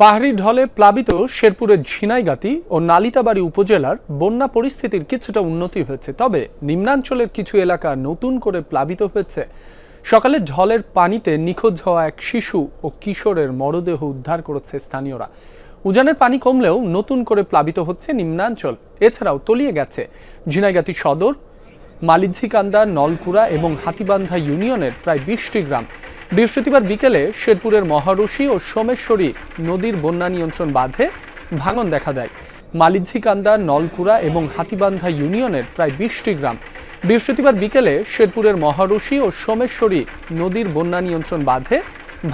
পাহাড়ি ঢলে প্লাবিত শেরপুরের ঝিনাইগাতি ও নালিতাবাড়ী উপজেলার বন্যা পরিস্থিতির কিছুটা উন্নতি হয়েছে, তবে নিম্নাঞ্চলের কিছু এলাকা নতুন করে প্লাবিত হয়েছে। সকালে ঢলের পানিতে নিখোঁজ হওয়া এক শিশু ও কিশোরের মরদেহ উদ্ধার করেছে স্থানীয়রা। উজানের পানি কমলেও নতুন করে প্লাবিত হচ্ছে নিম্নাঞ্চল। এছাড়াও তলিয়ে গেছে ঝিনাইগাতি সদর, মালিঝিকান্দা, নলকুড়া এবং হাতিবান্ধা ইউনিয়নের প্রায় 20টি গ্রাম। বৃহস্পতিবার বিকেলে শেরপুরের মহারশী ও সোমেশ্বরী নদীর বন্যা নিয়ন্ত্রণ বাঁধে ভাঙন দেখা দেয়। মালিঝিকান্দা, নলকুড়া এবং হাতিবান্ধা ইউনিয়নের প্রায় 20টি গ্রাম। বৃহস্পতিবার বিকেলে শেরপুরের মহারশী ও সোমেশ্বরী নদীর বন্যা নিয়ন্ত্রণ বাঁধে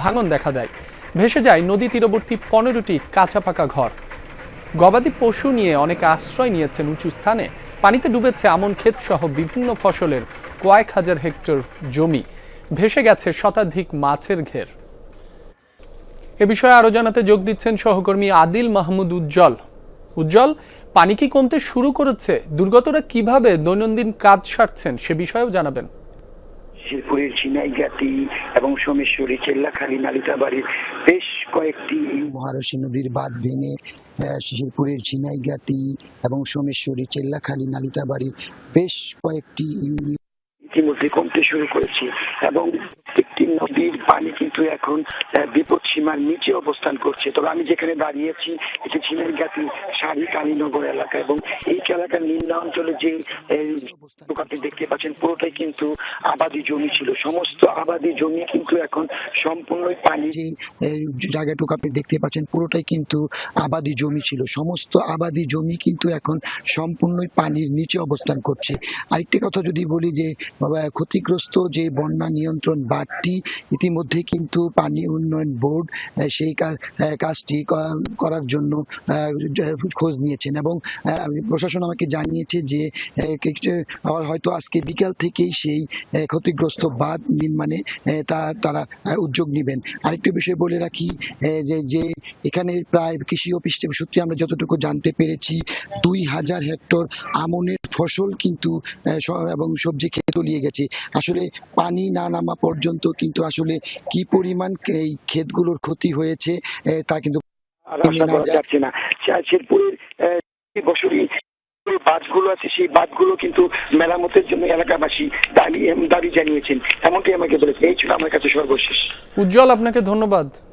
ভাঙন দেখা দেয়। ভেসে যায় নদী তীরবর্তী 15টি কাঁচা পাকা ঘর। গবাদি পশু নিয়ে অনেকে আশ্রয় নিয়েছেন উঁচু স্থানে। পানিতে ডুবেছে আমন ক্ষেত সহ বিভিন্ন ফসলের কয়েক হাজার হেক্টর জমি। ভেসে গেছে শতাধিক মাছের ঘের। এ বিষয়ে আরো জানাতে যোগ দিচ্ছেন সহকর্মী আদিল মাহমুদ উজ্জ্বল। উজ্জ্বল, পানি কি কমতে শুরু করেছে? দুর্গতরা কিভাবে দৈনন্দিন কাজ সারছেন সে বিষয়েও জানাবেন। শেরপুরের ঝিনাইগাতি এবং সোমেশ্বরী, চেল্লাখালী, নালিতাবাড়ির বেশ কয়েকটি মহারশী নদীর বাঁধ ভেঙে শেরপুরের ঝিনাইগাতি এবং সোমেশ্বরী, চেল্লাখালী, নালিতাবাড়ির বেশ কয়েকটি ইউনিয়ন ইতিমধ্যে কমতে শুরু করেছে এবং প্রত্যেকটি নদীর পানি কিন্তু এখন বিপদ সীমার নিচে অবস্থান করছে। তবে আমি যেখানে দাঁড়িয়েছি এটি ঝিনাইগাতি শাড়ি কালীনগর এলাকা এবং এই এলাকার নিম্নাঞ্চলে যে আপনি দেখতে পাচ্ছেন পুরোটাই কিন্তু আবাদি জমি ছিল। সমস্ত আবাদি জমি কিন্তু এখন সম্পূর্ণই পানি, যে জায়গাটুকু আপনি দেখতে পাচ্ছেন পুরোটাই কিন্তু আবাদি জমি ছিল। সমস্ত আবাদি জমি কিন্তু এখন সম্পূর্ণই পানির নিচে অবস্থান করছে। আরেকটি কথা যদি বলি যে ক্ষতিগ্রস্ত যে বন্যা নিয়ন্ত্রণ বাঁধটি ইতিমধ্যে কিন্তু পানি উন্নয়ন বোর্ড সেই কাজটি করার জন্য খোঁজ নিয়েছেন এবং প্রশাসন আমাকে জানিয়েছে যে হয়তো আজকে বিকাল থেকেই সেই ক্ষতিগ্রস্ত বাঁধ নির্মাণে তারা উদ্যোগ নেবেন। আরেকটি বিষয় বলে রাখি যে এখানে প্রায় কৃষি অফিস সূত্রে আমরা যতটুকু জানতে পেরেছি 2000 হেক্টর আমনের ফসল কিন্তু এবং সবজি ক্ষেত তলিয়ে গেছে। আসলে পানি না নামা পর্যন্ত কিন্তু আসলে কি পরিমাণ এই ক্ষেতগুলোর ক্ষতি হয়েছে তা কিন্তু যাচ্ছে না। শেরপুরের বছরই বাঁধগুলো আছে, সেই বাঁধগুলো কিন্তু মেরামতের জন্য এলাকাবাসী দাবি জানিয়েছেন, এমনটাই আমাকে বলেছে। এই ছিল আমার কাছে সর্বশেষ। উজ্জ্বল, আপনাকে ধন্যবাদ।